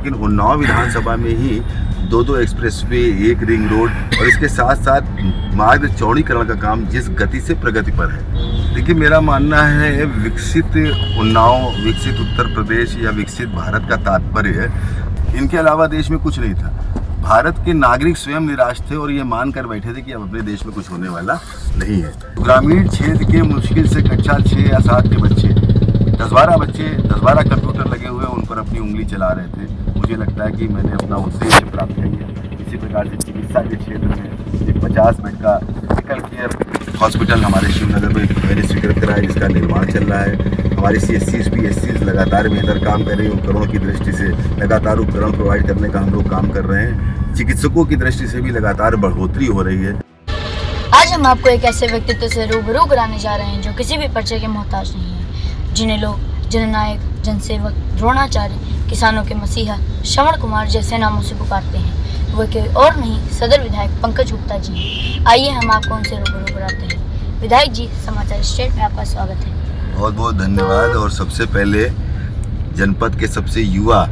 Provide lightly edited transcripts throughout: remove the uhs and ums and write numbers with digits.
लेकिन उन्नाव विधानसभा में ही दो एक्सप्रेसवे, एक रिंग रोड और इसके साथ साथ मार्ग चौड़ीकरण का काम जिस गति से प्रगति पर है। देखिए, मेरा मानना है विकसित उन्नाव, विकसित उत्तर प्रदेश या विकसित भारत का तात्पर्य इनके अलावा देश में कुछ नहीं था। भारत के नागरिक स्वयं निराश थे और ये मान कर बैठे थे कि अब अपने देश में कुछ होने वाला नहीं है। ग्रामीण क्षेत्र के मुश्किल से कक्षा 6 या 7 के बच्चे 10-12 कंप्यूटर लगे हुए उन पर अपनी उंगली चला रहे थे। मुझे लगता है कि मैंने अपना उद्देश्य प्राप्त किया। इसी प्रकार से चिकित्सा के क्षेत्र में एक 50 बेड का क्रिटिकल केयर हॉस्पिटल हमारे शिवनगर में मैंने स्वीकृत करा है, जिसका निर्माण चल रहा है। हमारे CSCs PSCs लगातार बेहतर काम कर रहे हैं। उपकरणों की दृष्टि से लगातार उपकरण प्रोवाइड करने का हम लोग काम कर रहे हैं। चिकित्सकों की दृष्टि से भी लगातार बढ़ोतरी हो रही है। आज हम आपको एक ऐसे व्यक्तित्व से रूबरू कराने जा रहे हैं जो किसी भी परिचय के मोहताज नहीं है, जिन्हें लोग जननायक, जनसेवक, द्रोणाचार्य, किसानों के मसीहा, श्रवण कुमार जैसे नामों से पुकारते हैं। वो कोई और नहीं, सदर विधायक पंकज गुप्ता जी। आइए हम आपको उनसे रूबरू कराते हैं। विधायक जी, समाचार स्टेट में आपका स्वागत है। बहुत बहुत धन्यवाद। और सबसे पहले जनपद के सबसे युवा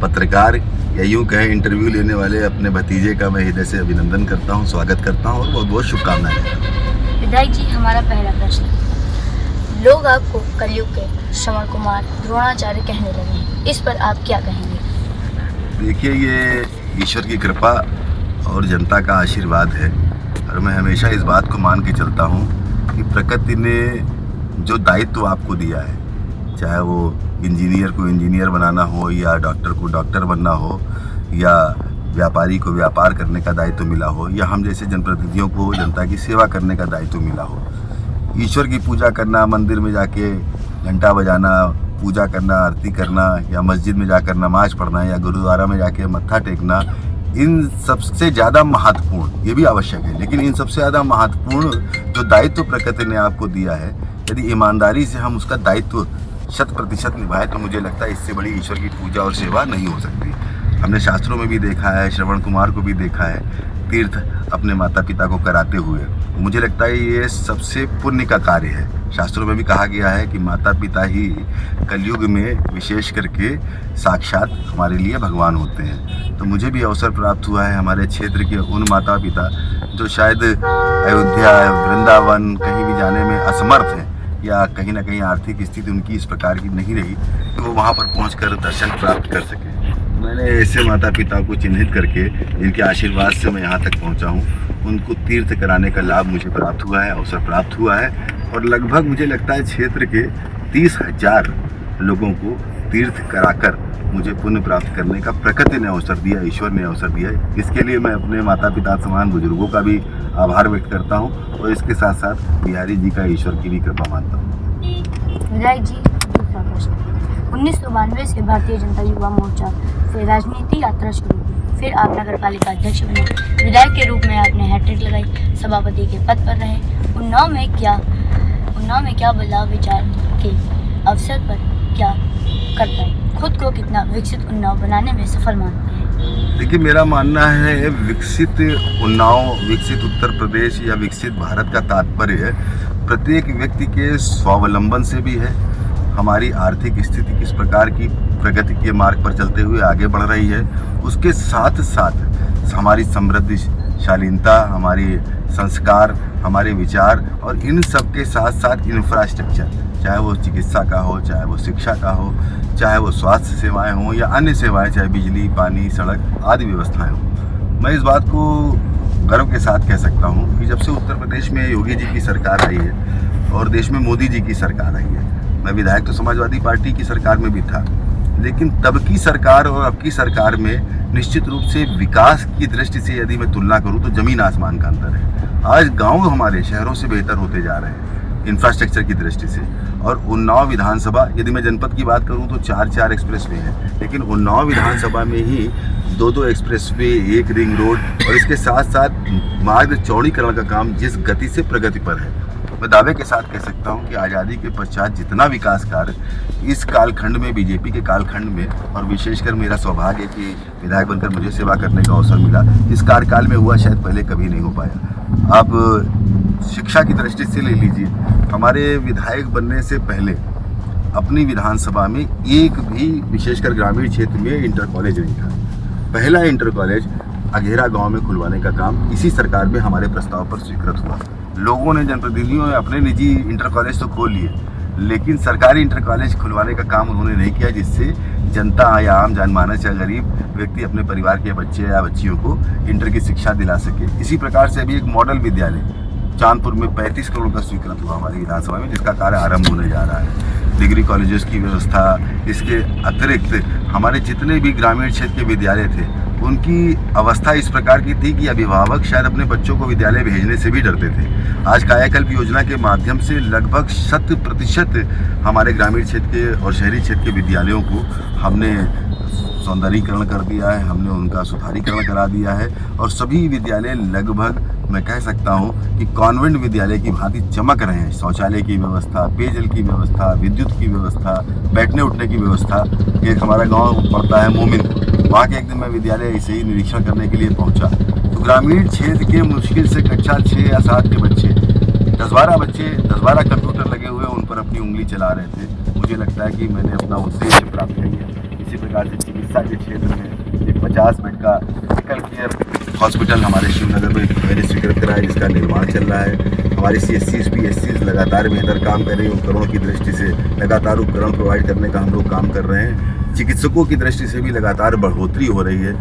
पत्रकार या यूँ कहें इंटरव्यू लेने वाले अपने भतीजे का मैं हृदय से अभिनंदन करता हूँ, स्वागत करता हूँ और बहुत बहुत शुभकामनाएं देता हूँ। विधायक जी, हमारा पहला प्रश्न, लोग आपको कलयुग के श्रवण कुमार, द्रोणाचार्य कहने लगे हैं, इस पर आप क्या कहेंगे? देखिए, ये ईश्वर की कृपा और जनता का आशीर्वाद है और मैं हमेशा इस बात को मान के चलता हूँ कि प्रकृति ने जो दायित्व आपको दिया है, चाहे वो इंजीनियर को इंजीनियर बनाना हो या डॉक्टर को डॉक्टर बनना हो या व्यापारी को व्यापार करने का दायित्व मिला हो या हम जैसे जनप्रतिनिधियों को जनता की सेवा करने का दायित्व मिला हो, ईश्वर की पूजा करना, मंदिर में जाके घंटा बजाना, पूजा करना, आरती करना या मस्जिद में जाकर नमाज पढ़ना या गुरुद्वारा में जाके मत्था टेकना, इन सबसे ज़्यादा महत्वपूर्ण, ये भी आवश्यक है, लेकिन इन सबसे ज़्यादा महत्वपूर्ण जो दायित्व प्रकृति ने आपको दिया है, यदि ईमानदारी से हम उसका दायित्व 100% निभाए तो मुझे लगता है इससे बड़ी ईश्वर की पूजा और सेवा नहीं हो सकती। हमने शास्त्रों में भी देखा है, श्रवण कुमार को भी देखा है तीर्थ अपने माता पिता को कराते हुए। मुझे लगता है ये सबसे पुण्य का कार्य है। शास्त्रों में भी कहा गया है कि माता पिता ही कलयुग में विशेष करके साक्षात हमारे लिए भगवान होते हैं। तो मुझे भी अवसर प्राप्त हुआ है हमारे क्षेत्र के उन माता पिता जो शायद अयोध्या, वृंदावन कहीं भी जाने में असमर्थ हैं या कहीं ना कहीं आर्थिक स्थिति उनकी इस प्रकार की नहीं रही कि वो वहाँ पर पहुँचकर दर्शन प्राप्त कर सके। मैंने ऐसे माता पिता को चिन्हित करके जिनके आशीर्वाद से मैं यहाँ तक पहुँचा हूँ, उनको तीर्थ कराने का लाभ मुझे प्राप्त हुआ है, अवसर प्राप्त हुआ है और लगभग मुझे लगता है क्षेत्र के 30,000 लोगों को तीर्थ कराकर मुझे पुण्य प्राप्त करने का प्रकृति ने अवसर दिया, ईश्वर ने अवसर दिया है। इसके लिए मैं अपने माता पिता समान बुजुर्गों का भी आभार व्यक्त करता हूँ और इसके साथ साथ बिहारी जी का ईश्वर की भी कृपा मानता हूँ। विधायक जी, दूसरा प्रश्न, 1992 से भारतीय जनता युवा मोर्चा से राजनीति यात्रा शुरू हुई, फिर आप नगर पालिका अध्यक्ष बने, विधायक के रूप में आपने हैट्रिक लगाई, सभापति के पद पर रहे। उन्नाव में क्या बदलाव विचार के अवसर पर क्या कर पाए, खुद को कितना विकसित उन्नाव बनाने में सफल मानते हैं? देखिए, मेरा मानना है विकसित उन्नाव, विकसित उत्तर प्रदेश या विकसित भारत का तात्पर्य प्रत्येक व्यक्ति के स्वावलंबन से भी है। हमारी आर्थिक स्थिति किस प्रकार की प्रगति के मार्ग पर चलते हुए आगे बढ़ रही है, उसके साथ साथ हमारी समृद्धिशालीनता, हमारी संस्कार, हमारे विचार और इन सब के साथ साथ इंफ्रास्ट्रक्चर, चाहे वो चिकित्सा का हो, चाहे वो शिक्षा का हो, चाहे वो स्वास्थ्य सेवाएं हों या अन्य सेवाएं, चाहे बिजली, पानी, सड़क आदि व्यवस्थाएं हों। मैं इस बात को गर्व के साथ कह सकता हूं कि जब से उत्तर प्रदेश में योगी जी की सरकार आई है और देश में मोदी जी की सरकार आई है, मैं विधायक तो समाजवादी पार्टी की सरकार में भी था, लेकिन तब की सरकार और अब की सरकार में निश्चित रूप से विकास की दृष्टि से यदि मैं तुलना करूं तो जमीन आसमान का अंतर है। आज गांव हमारे शहरों से बेहतर होते जा रहे हैं इंफ्रास्ट्रक्चर की दृष्टि से। और उन्नाव विधानसभा, यदि मैं जनपद की बात करूं तो 4 एक्सप्रेसवे हैं, लेकिन उन्नाव विधानसभा में ही 2 एक्सप्रेसवे, एक रिंग रोड और इसके साथ साथ मार्ग चौड़ीकरण का काम जिस गति से प्रगति पर है, मैं दावे के साथ कह सकता हूं कि आज़ादी के पश्चात जितना विकास कार्य इस कालखंड में, बीजेपी के कालखंड में, और विशेषकर मेरा सौभाग्य है कि विधायक बनकर मुझे सेवा करने का अवसर मिला, इस कार्यकाल में हुआ शायद पहले कभी नहीं हो पाया। आप शिक्षा की दृष्टि से ले लीजिए, हमारे विधायक बनने से पहले अपनी विधानसभा में एक भी विशेषकर ग्रामीण क्षेत्र में इंटर कॉलेज नहीं था। पहला इंटर कॉलेज अघेरा गांव में खुलवाने का काम इसी सरकार में हमारे प्रस्ताव पर स्वीकृत हुआ। लोगों ने, जनप्रतिनिधियों ने अपने निजी इंटर कॉलेज तो खोल लिए, लेकिन सरकारी इंटर कॉलेज खुलवाने का काम उन्होंने नहीं किया, जिससे जनता या आम जनमानस या गरीब व्यक्ति अपने परिवार के बच्चे या बच्चियों को इंटर की शिक्षा दिला सके। इसी प्रकार से अभी एक मॉडल विद्यालय चांदपुर में 35 करोड़ का स्वीकृत हुआ हमारी विधानसभा में, जिसका कार्य आरंभ होने जा रहा है। डिग्री कॉलेजेस की व्यवस्था, इसके अतिरिक्त हमारे जितने भी ग्रामीण क्षेत्र के विद्यालय थे उनकी अवस्था इस प्रकार की थी कि अभिभावक शायद अपने बच्चों को विद्यालय भेजने से भी डरते थे। आज कायाकल्प योजना के माध्यम से लगभग 100% हमारे ग्रामीण क्षेत्र के और शहरी क्षेत्र के विद्यालयों को हमने सौंदर्यीकरण कर दिया है, हमने उनका सुधारीकरण करा दिया है और सभी विद्यालय लगभग मैं कह सकता हूँ कि कॉन्वेंट विद्यालय की भांति चमक रहे हैं। शौचालय की व्यवस्था, पेयजल की व्यवस्था, विद्युत की व्यवस्था, बैठने उठने की व्यवस्था। एक हमारा गांव पड़ता है मोमिन, वहाँ के एक दिन मैं विद्यालय ऐसे ही निरीक्षण करने के लिए पहुँचा तो ग्रामीण क्षेत्र के मुश्किल से कक्षा 6 या 7 के बच्चे 10-12 कंप्यूटर लगे हुए उन पर अपनी उंगली चला रहे थे। मुझे लगता है कि मैंने अपना उद्देश्य प्राप्त किया। इसी प्रकार से चिकित्सा के क्षेत्र में एक 50 बेड का मेडिकल केयर हॉस्पिटल हमारे शिवनगर में मैंने स्वीकृत कराया, जिसका निर्माण चल रहा है। हमारे CSCs PSCs लगातार बेहतर काम कर रही है। उपकरणों की दृष्टि से लगातार उपकरण प्रोवाइड करने का हम लोग काम कर रहे हैं। चिकित्सकों की दृष्टि से भी लगातार बढ़ोतरी हो रही है।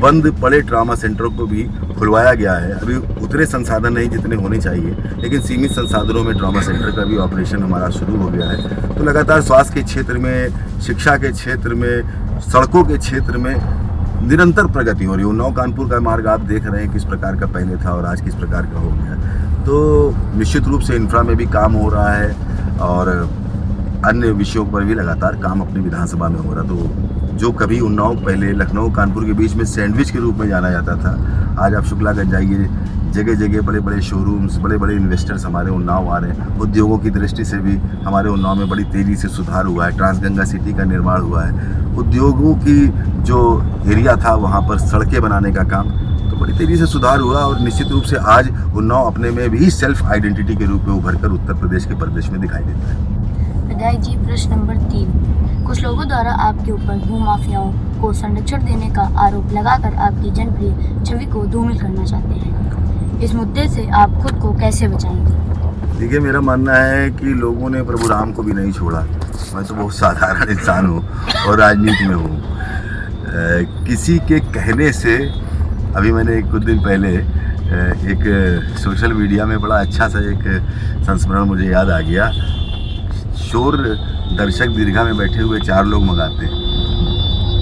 बंद पड़े ट्रामा सेंटरों को भी खुलवाया गया है। अभी उतने संसाधन नहीं जितने होने चाहिए, लेकिन सीमित संसाधनों में ट्रामा सेंटर का भी ऑपरेशन हमारा शुरू हो गया है। तो लगातार स्वास्थ्य के क्षेत्र में, शिक्षा के क्षेत्र में, सड़कों के क्षेत्र में निरंतर प्रगति हो रही है। उन्नाव कानपुर का मार्ग आप देख रहे हैं किस प्रकार का पहले था और आज किस प्रकार का हो गया। तो निश्चित रूप से इंफ्रा में भी काम हो रहा है और अन्य विषयों पर भी लगातार काम अपनी विधानसभा में हो रहा। तो जो कभी उन्नाव पहले लखनऊ कानपुर के बीच में सैंडविच के रूप में जाना जाता था, आज आप शुक्लागंज जाइए, जगह जगह बड़े बड़े शोरूम्स, बड़े बड़े इन्वेस्टर्स हमारे उन्नाव आ रहे हैं। उद्योगों की दृष्टि से भी हमारे उन्नाव में बड़ी तेज़ी से सुधार हुआ है। ट्रांसगंगा सिटी का निर्माण हुआ है। उद्योगों की जो एरिया था वहाँ पर सड़कें बनाने का काम तो बड़ी तेज़ी से सुधार हुआ और निश्चित रूप से आज उन्नाव अपने में भी सेल्फ आइडेंटिटी के रूप में उभर कर उत्तर प्रदेश के परिदृश्य में दिखाई देता है। विधायक जी, प्रश्न नंबर 3, कुछ लोगों द्वारा आपके ऊपर भूमाफियाओं को संरक्षण देने का आरोप लगाकर आपकी जनप्रिय छवि को धूमिल करना चाहते हैं। इस मुद्दे से आप खुद को कैसे बचाएंगे? देखिए, मेरा मानना है कि लोगों ने प्रभु राम को भी नहीं छोड़ा। मैं तो बहुत साधारण इंसान हूँ और राजनीति में हूँ। किसी के कहने से, अभी मैंने कुछ दिन पहले एक सोशल मीडिया में बड़ा अच्छा सा एक संस्मरण मुझे याद आ गया। शोर दर्शक दीर्घा में बैठे हुए 4 लोग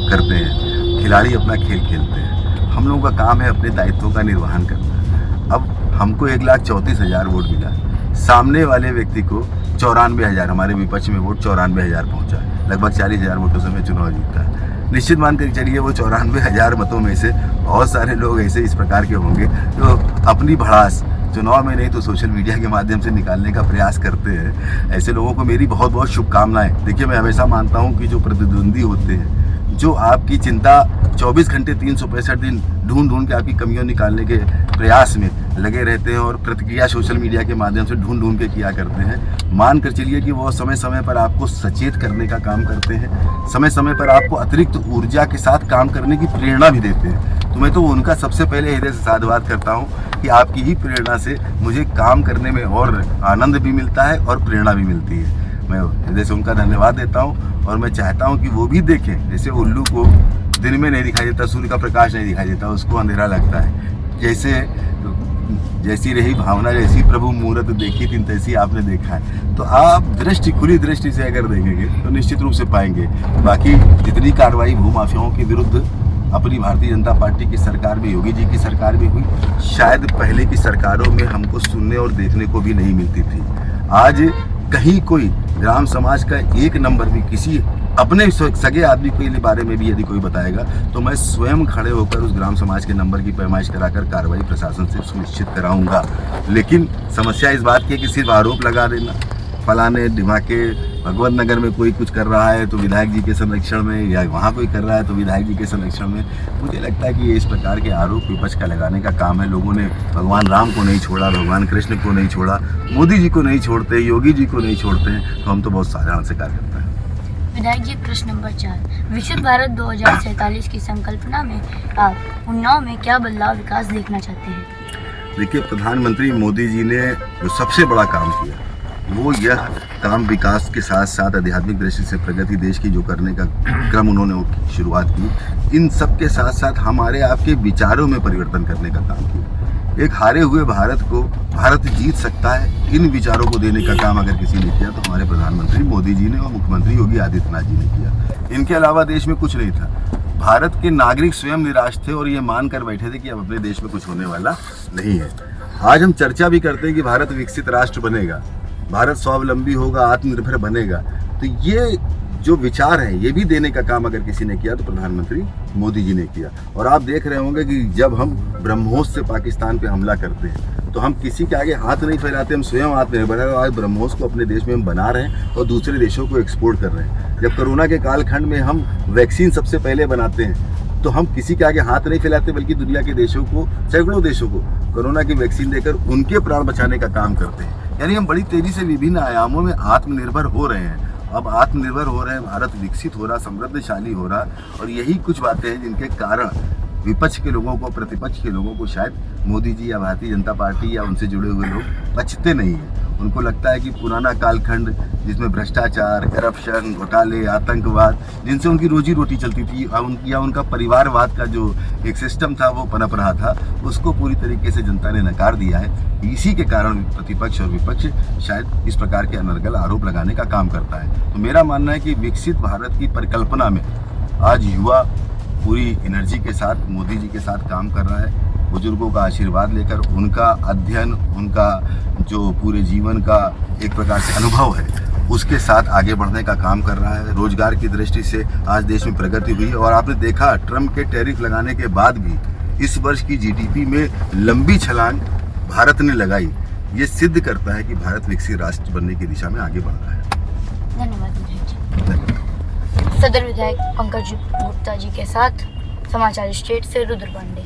करते हैं, खिलाड़ी अपना खेल खेलते हैं। हम लोगों का काम है अपने दायित्वों का निर्वहन करना। अब हमको 1,34,000 वोट मिला, सामने वाले व्यक्ति को 94,000, हमारे विपक्ष में वोट 94,000 पहुंचा, लगभग 40,000 वोटों से मैं चुनाव जीता। निश्चित मान कर चलिए वो 94,000 मतों में से बहुत सारे लोग ऐसे इस प्रकार के होंगे जो अपनी भड़ास चुनाव में नहीं तो सोशल मीडिया के माध्यम से निकालने का प्रयास करते हैं। ऐसे लोगों को मेरी बहुत बहुत शुभकामनाएं। देखिए, मैं हमेशा मानता हूं कि जो प्रतिद्वंदी होते हैं, जो आपकी चिंता 24 घंटे 365 दिन ढूंढ के आपकी कमियों निकालने के प्रयास में लगे रहते हैं और प्रतिक्रिया सोशल मीडिया के माध्यम से ढूंढ के किया करते हैं, मान कर चलिए कि वो समय समय पर आपको सचेत करने का काम करते हैं, समय समय पर आपको अतिरिक्त ऊर्जा के साथ काम करने की प्रेरणा भी देते हैं। तो मैं तो उनका सबसे पहले हृदय से साधुवाद करता हूँ कि आपकी ही प्रेरणा से मुझे काम करने में और आनंद भी मिलता है और प्रेरणा भी मिलती है। मैं हृदय से उनका धन्यवाद देता हूँ और मैं चाहता हूँ कि वो भी देखें। जैसे उल्लू को दिन में नहीं दिखाई देता, सूर्य का प्रकाश नहीं दिखाई देता, उसको अंधेरा लगता है। जैसी रही भावना, जैसी प्रभु मूरत देखी तीन तैसी आपने देखा है। तो आप खुली दृष्टि से अगर देखेंगे तो निश्चित रूप से पाएंगे। बाकी जितनी कार्रवाई भूमाफियाओं के विरुद्ध अपनी भारतीय जनता पार्टी की सरकार में, योगी जी की सरकार में हुई, शायद पहले की सरकारों में हमको सुनने और देखने को भी नहीं मिलती थी। आज कहीं कोई ग्राम समाज का एक नंबर भी किसी अपने सगे आदमी के बारे में भी यदि कोई बताएगा तो मैं स्वयं खड़े होकर उस ग्राम समाज के नंबर की पैमाइश कराकर कार्रवाई प्रशासन से सुनिश्चित कराऊंगा। लेकिन समस्या इस बात की है कि सिर्फ आरोप लगा देना, फलाने ढिमाके भगवत नगर में कोई कुछ कर रहा है तो विधायक जी के संरक्षण में, या वहाँ कोई कर रहा है तो विधायक जी के संरक्षण में, मुझे लगता है कि ये इस प्रकार के आरोप विपक्ष का लगाने का काम है। लोगों ने भगवान राम को नहीं छोड़ा, भगवान कृष्ण को नहीं छोड़ा, मोदी जी को नहीं छोड़ते, योगी जी को नहीं छोड़ते हैं, तो हम तो बहुत साधारण से कार्य करते हैं। विधायक जी, प्रश्न नंबर 4, विकसित भारत 2047 की संकल्पना में आप उन्नाव में क्या बदलाव विकास देखना चाहते हैं? देखिए, प्रधानमंत्री मोदी जी ने जो सबसे बड़ा काम किया वो यह काम विकास के साथ साथ आध्यात्मिक दृष्टि से प्रगति देश की जो करने का क्रम उन्होंने शुरुआत की, इन सब के साथ साथ हमारे आपके विचारों में परिवर्तन करने का काम किया। एक हारे हुए भारत को भारत जीत सकता है, इन विचारों को देने का काम अगर किसी ने किया तो हमारे प्रधानमंत्री मोदी जी ने और मुख्यमंत्री योगी आदित्यनाथ जी ने किया। इनके अलावा देश में कुछ नहीं था। भारत के नागरिक स्वयं निराश थे और ये मान कर बैठे थे कि अब अपने देश में कुछ होने वाला नहीं है। आज हम चर्चा भी करते हैं कि भारत विकसित राष्ट्र बनेगा, भारत स्वावलंबी होगा, आत्मनिर्भर बनेगा। तो ये जो विचार हैं ये भी देने का काम अगर किसी ने किया तो प्रधानमंत्री मोदी जी ने किया। और आप देख रहे होंगे कि जब हम ब्रह्मोस से पाकिस्तान पे हमला करते हैं तो हम किसी के आगे हाथ नहीं फैलाते, हम स्वयं आत्मनिर्भर हैं। आज ब्रह्मोस को अपने देश में हम बना रहे हैं और दूसरे देशों को एक्सपोर्ट कर रहे हैं। जब कोरोना के कालखंड में हम वैक्सीन सबसे पहले बनाते हैं तो हम किसी के आगे हाथ नहीं फैलाते, बल्कि दुनिया के देशों को, सैकड़ों देशों को कोरोना की वैक्सीन देकर उनके प्राण बचाने का काम करते हैं। यानी हम बड़ी तेजी से विभिन्न आयामों में आत्मनिर्भर हो रहे हैं। अब आत्मनिर्भर हो रहे हैं, भारत विकसित हो रहा, समृद्धशाली हो रहा, और यही कुछ बातें हैं जिनके कारण विपक्ष के लोगों को, प्रतिपक्ष के लोगों को शायद मोदी जी या भारतीय जनता पार्टी या उनसे जुड़े हुए लोग बचते नहीं हैं। उनको लगता है कि पुराना कालखंड जिसमें भ्रष्टाचार, करप्शन, घोटाले, आतंकवाद, जिनसे उनकी रोजी रोटी चलती थी, या उनका परिवारवाद का जो एक सिस्टम था वो पनप रहा था, उसको पूरी तरीके से जनता ने नकार दिया है। इसी के कारण प्रतिपक्ष और विपक्ष शायद इस प्रकार के अनर्गल आरोप लगाने का काम करता है। तो मेरा मानना है कि विकसित भारत की परिकल्पना में आज युवा पूरी एनर्जी के साथ मोदी जी के साथ काम कर रहा है। बुजुर्गों का आशीर्वाद लेकर उनका अध्ययन, उनका जो पूरे जीवन का एक प्रकार से अनुभव है, उसके साथ आगे बढ़ने का काम कर रहा है। रोजगार की दृष्टि से आज देश में प्रगति हुई है और आपने देखा ट्रम्प के टैरिफ लगाने के बाद भी इस वर्ष की जीडीपी में लंबी छलांग भारत ने लगाई। ये सिद्ध करता है कि भारत विकसित राष्ट्र बनने की दिशा में आगे बढ़ रहा है। धन्यवाद विधायक जी। सदर विधायक पंकज गुप्ता जी के साथ समाचार स्टेट से रुद्र पांडे।